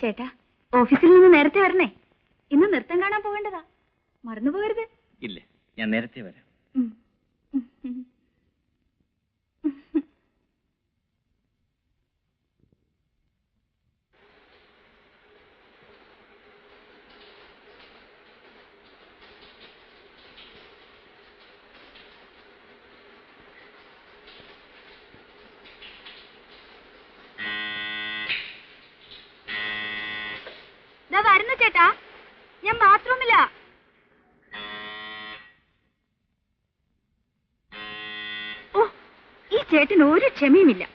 ചേട്ടാ, ഓഫീസിൽ നിന്ന് നേരത്തെ വരണേ. ഇന്ന് നൃത്തം കാണാൻ പോകേണ്ടതാ, മറന്നു പോകരുത്. ഇല്ല, ഞാൻ നേരത്തെ വരാം. വരുന്നു ചേട്ടാ, ഞാൻ ബാത്റൂമില്ല. ഓ, ഈ ചേട്ടന് ഒരു ക്ഷമയുമില്ല.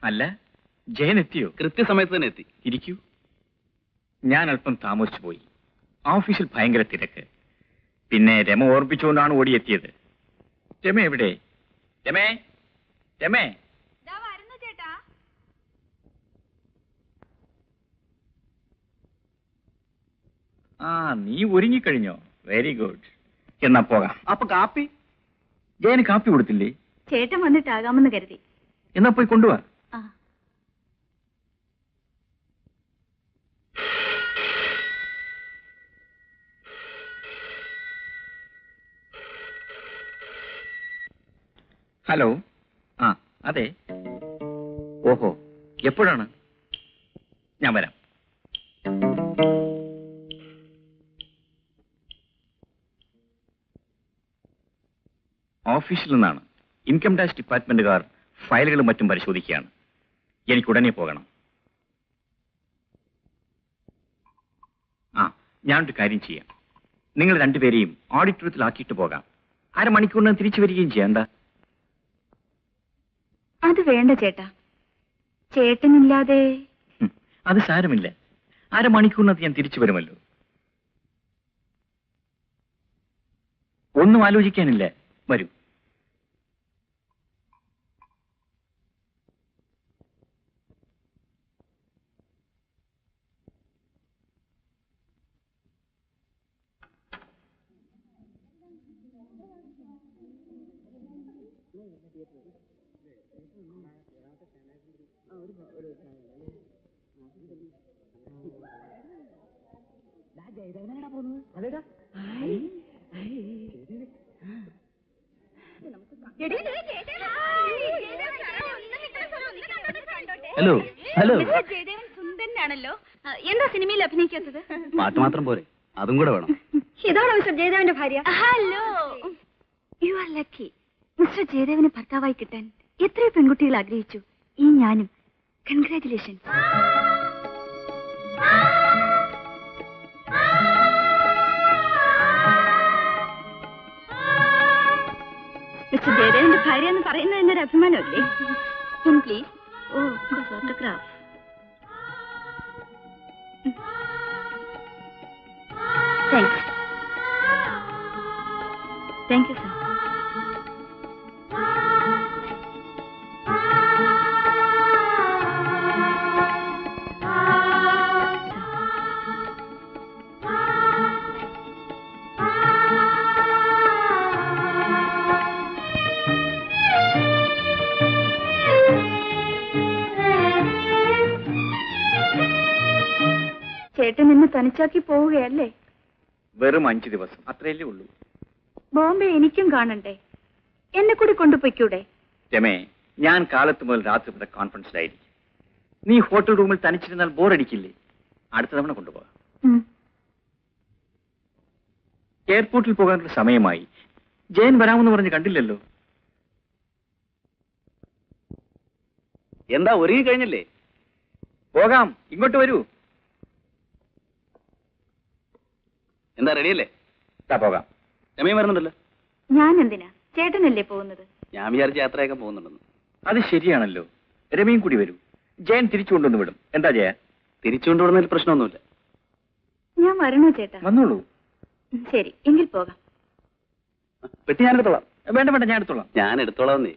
അല്ല, ജയൻ എത്തിയോ? കൃത്യസമയത്ത് തന്നെ എത്തി. ഇരിക്കൂ. ഞാൻ അല്പം താമസിച്ചു പോയി. ഓഫീസിൽ ഭയങ്കര തിരക്ക്. പിന്നെ രമ ഓർപ്പിച്ചുകൊണ്ടാണ് ഓടിയെത്തിയത്. രമ എവിടെ? രമേ, രമേ. ആ, നീ ഒരുങ്ങിക്കഴിഞ്ഞോ? Very good. എന്നാ പോകാം. അപ്പൊ കാപ്പി? ജയന് കാപ്പി കൊടുത്തില്ലേ? ചേട്ടൻ വന്നിട്ടാകാമെന്ന് കരുതി. എന്നാ പോയി കൊണ്ടുവാ. ഹലോ. ആ, അതെ. ഓഹോ, എപ്പോഴാണ്? ഞാൻ വരാം. ഓഫീസിൽ നിന്നാണ്. ഇൻകം ടാക്സ് ഡിപ്പാർട്ട്മെന്റുകാർ ഫയലുകളും മറ്റും പരിശോധിക്കുകയാണ്. എനിക്ക് ഉടനെ പോകണം. ആ, ഞാനൊരു കാര്യം ചെയ്യാം. നിങ്ങൾ രണ്ടുപേരെയും ഓഡിറ്റോറിയത്തിലാക്കിയിട്ട് പോകാം. അരമണിക്കൂറിന് തിരിച്ചു വരികയും ചെയ്യണ്ട. അത് വേണ്ട ചേട്ടാ, ചേട്ടനില്ലാതെ. അത് സാരമില്ല, അരമണിക്കൂറിനകത്ത് ഞാൻ തിരിച്ചു വരുമല്ലോ. ഒന്നും ആലോചിക്കാനില്ല, വരൂ. ഹലോ. ഹലോ. ജയദേവൻ സുന്ദരനാണല്ലോ. എന്താ സിനിമയിൽ അഭിനയിക്കാത്തത്? പാട്ട് മാത്രം പോരെ, അതും കൂടെ വേണം. ഇതാണോ മിസ്റ്റർ ജയദേവന്റെ ഭാര്യ? Hello, you are lucky. Mister ജയദേവന് ഭർത്താവായി കിട്ടാൻ എത്രയോ പെൺകുട്ടികൾ ആഗ്രഹിച്ചു, ഈ ഞാനും. കൺഗ്രാറ്റുലേഷൻ. മിസ്റ്റർ ജയദേവന്റെ ഭാര്യ എന്ന് പറയുന്നത് എന്നൊരു അഭിമാനമല്ലേ? പ്ലീസ്. ഓ, photograph. Thanks. Thank you sir. ചേട്ടൻ നിന്നെ തനിച്ചാക്കി പോവുകയല്ലേ? വെറും 5 ദിവസം, അത്രയല്ലേ ഉള്ളൂ. ബോംബെ എനിക്കും കാണണ്ടേ? എന്നെ കൂടി കൊണ്ടുപോയിക്കൂടെ? രമേ, ഞാൻ കാലത്ത് മുതൽ രാത്രി വരെ കോൺഫറൻസിലായിരിക്കും. നീ ഹോട്ടൽ റൂമിൽ തനിച്ചിരുന്നാൽ ബോറടിക്കില്ലേ? അടുത്ത തവണ കൊണ്ടുപോകാം. എയർപോർട്ടിൽ പോകാനുള്ള സമയമായി. ജയൻ വരാമെന്ന് പറഞ്ഞ് കണ്ടില്ലല്ലോ. എന്താ ഒരുങ്ങി കഴിഞ്ഞില്ലേ? പോകാം, ഇങ്ങോട്ട് വരൂ. എന്താ റെഡിയല്ലേ? പോകാം. രമയും വരുന്നുണ്ടല്ലോ. ഞാൻ എന്തിനാ? ചേട്ടനല്ലേ പോകുന്നത്? ഞാൻ വിചാരിച്ച യാത്രയൊക്കെ പോകുന്നുണ്ടെന്ന്. അത് ശരിയാണല്ലോ. രമയും കൂടി വരൂ. ജയൻ തിരിച്ചു കൊണ്ടുവന്ന് വിടും. എന്താ ജയ? തിരിച്ചുകൊണ്ടുവിടുന്നതിൽ പ്രശ്നമൊന്നുമില്ല. ഞാൻ വരണോ ചേട്ടാ? വന്നോളൂ. ശരി, എങ്കിൽ പോകാം. പെട്ടി ഞാൻ എടുത്തോളാം. വേണ്ട വേണ്ട, ഞാൻ എടുത്തോളാം. ഞാൻ എടുത്തോളാം. നീ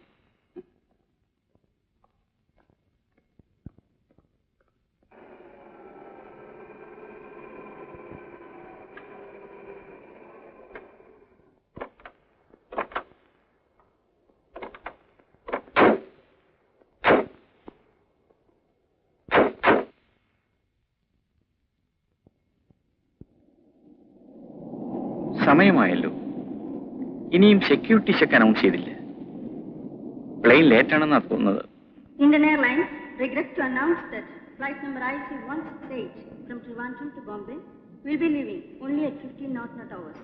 സമയമായല്ലോ. ഇനിയും സെക്യൂരിറ്റി ചെക്ക് അനൗൺസ് ചെയ്തില്ല. പ്ലെയിൻ ലേറ്റ് ആണെന്നാ തോന്നുന്നത്. Indian Airlines regrets to announce that flight number IC-168 from Trivandrum to Bombay will be leaving only at 15 knot hours.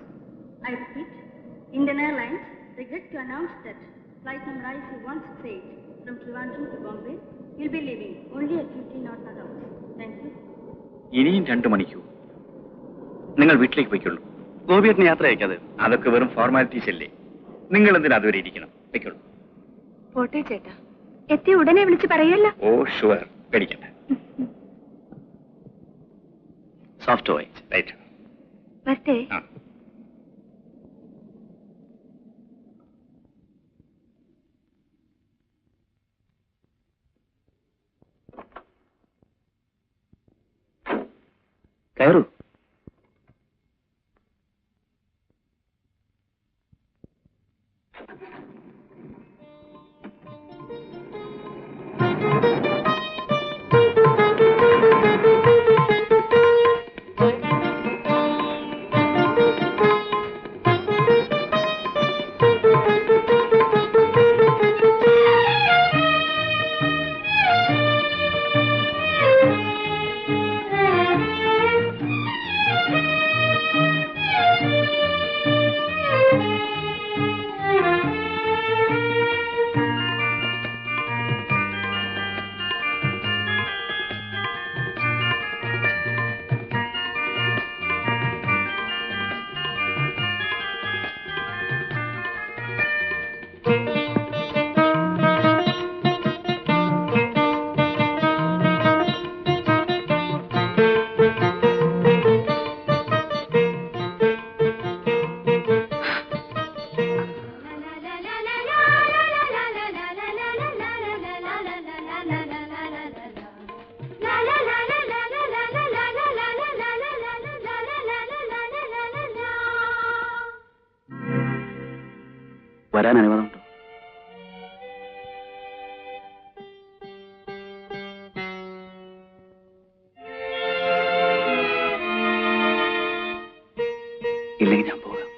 I repeat, Indian Airlines regrets to announce that flight number IC-168 from Trivandrum to Bombay will be leaving only at 15 knot hours. Thank you. ഇനിയും 2 മണിക്കൂർ. നിങ്ങൾ വീട്ടിലേക്ക് പോയിക്കൊള്ളൂ. ഗോപിയേട്ടന് യാത്ര അയക്കാതെ. അതൊക്കെ വെറും formalities അല്ലേ. നിങ്ങൾ എന്തിനാ അതുവരെ ഇരിക്കണം? വെക്കുള്ളൂ. പോട്ടെ ചേട്ടാ. എത്തി ഉടനെ വിളിച്ച് പറയല്ല. ഓ ഷുവർ, പേടിക്കണ്ട. Soft voice right. വരട്ടെ. കയറൂ. വരാൻ അനുവാദമുണ്ടോ? ഇല്ലെങ്കിൽ ഞാൻ പോകാം.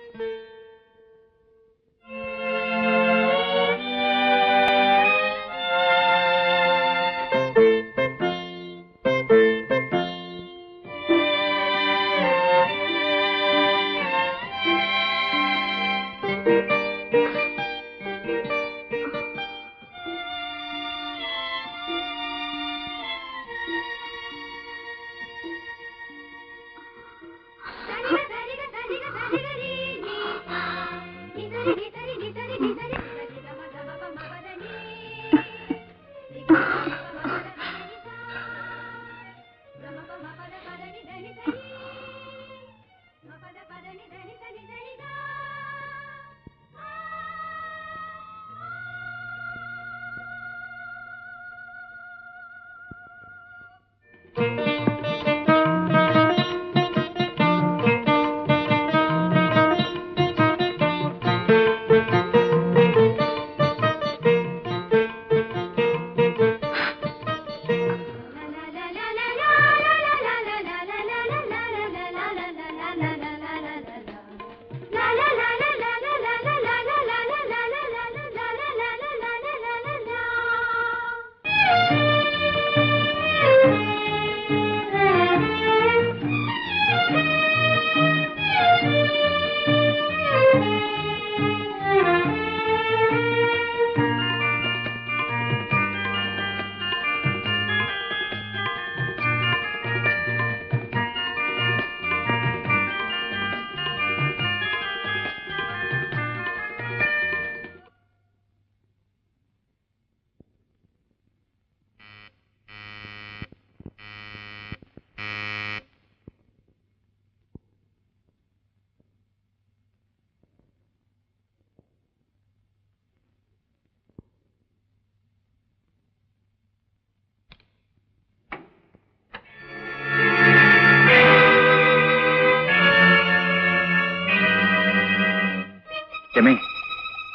രമേ,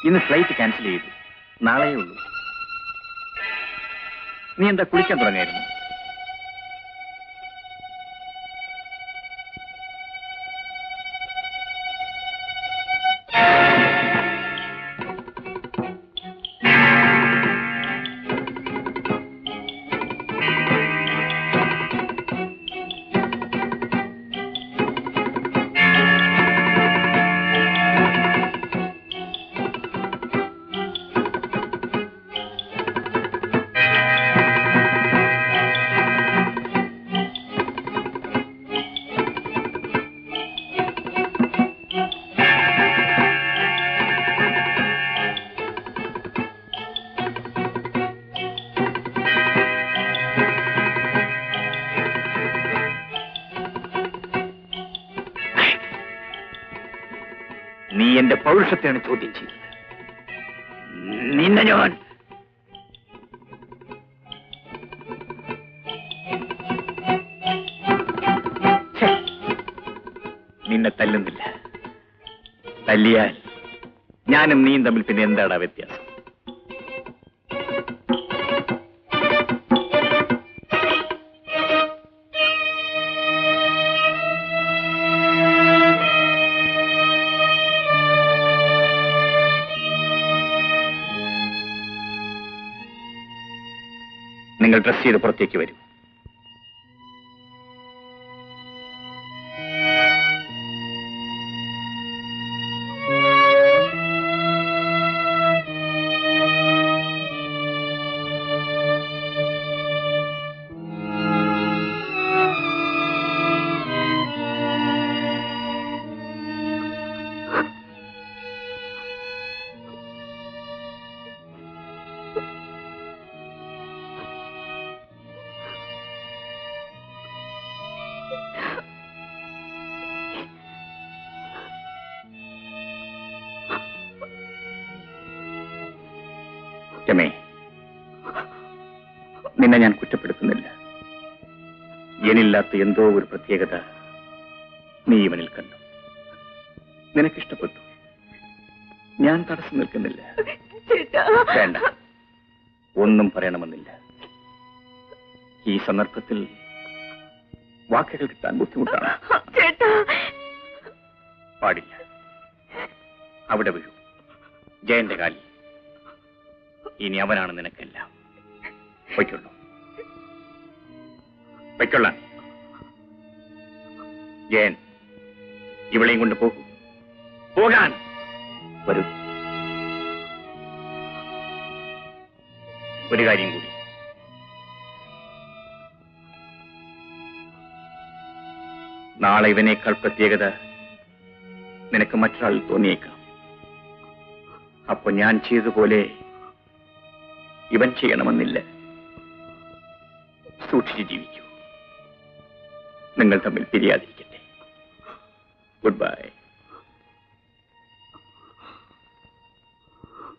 ഇന്ന് ഫ്ലൈറ്റ് ക്യാൻസൽ ചെയ്തു. നാളെയേ ഉള്ളൂ. നീ എന്താ കുളിക്കാൻ തുടങ്ങിയായിരുന്നു? നീ എന്റെ പൗരുഷത്തെയാണ് ചോദ്യം ചെയ്തത്. നിന്നെ ഞാൻ നിന്നെ തല്ലുന്നില്ല. തല്ലിയാൽ ഞാനും നീയും തമ്മിൽ പിന്നെ എന്താടാ വ്യത്യാസം? നിങ്ങൾ ഡ്രസ് ചെയ്ത് പുറത്തേക്ക് വരും. രമേ, നിന്നെ ഞാൻ കുറ്റപ്പെടുത്തുന്നില്ല. എന്നില്ലാത്ത എന്തോ ഒരു പ്രത്യേകത നീ ഇവനിൽ കണ്ടു. നിനക്കിഷ്ടപ്പെട്ടു. ഞാൻ തടസ്സം നിൽക്കുന്നില്ല. വേണ്ട, ഒന്നും പറയണമെന്നില്ല. ഈ സന്ദർഭത്തിൽ വാക്കുകൾ കിട്ടാൻ ബുദ്ധിമുട്ടാണ്. പാടില്ല. അവിടെ വീഴൂ. ജയന്റെ കാലിൽ. ഇനി അവനാണ് നിനക്കെല്ലാം. പൊയ്ക്കൊള്ളൂ. പൊയ്ക്കൊള്ളാൻ. ജയൻ, ഇവളെയും കൊണ്ട് പോകൂ. പോകാൻ. വരൂ. ഒരു കാര്യം കൂടി. നാളെ ഇവനേക്കാൾ പ്രത്യേകത നിനക്ക് മറ്റൊരാളിൽ തോന്നിയേക്കാം. അപ്പൊ ഞാൻ ചെയ്തതുപോലെ ഇവൻ ചെയ്യണമെന്നില്ല. സൂക്ഷിച്ച് ജീവിക്കൂ. നിങ്ങൾ തമ്മിൽ പിരിയാതിരിക്കട്ടെ. Good bye.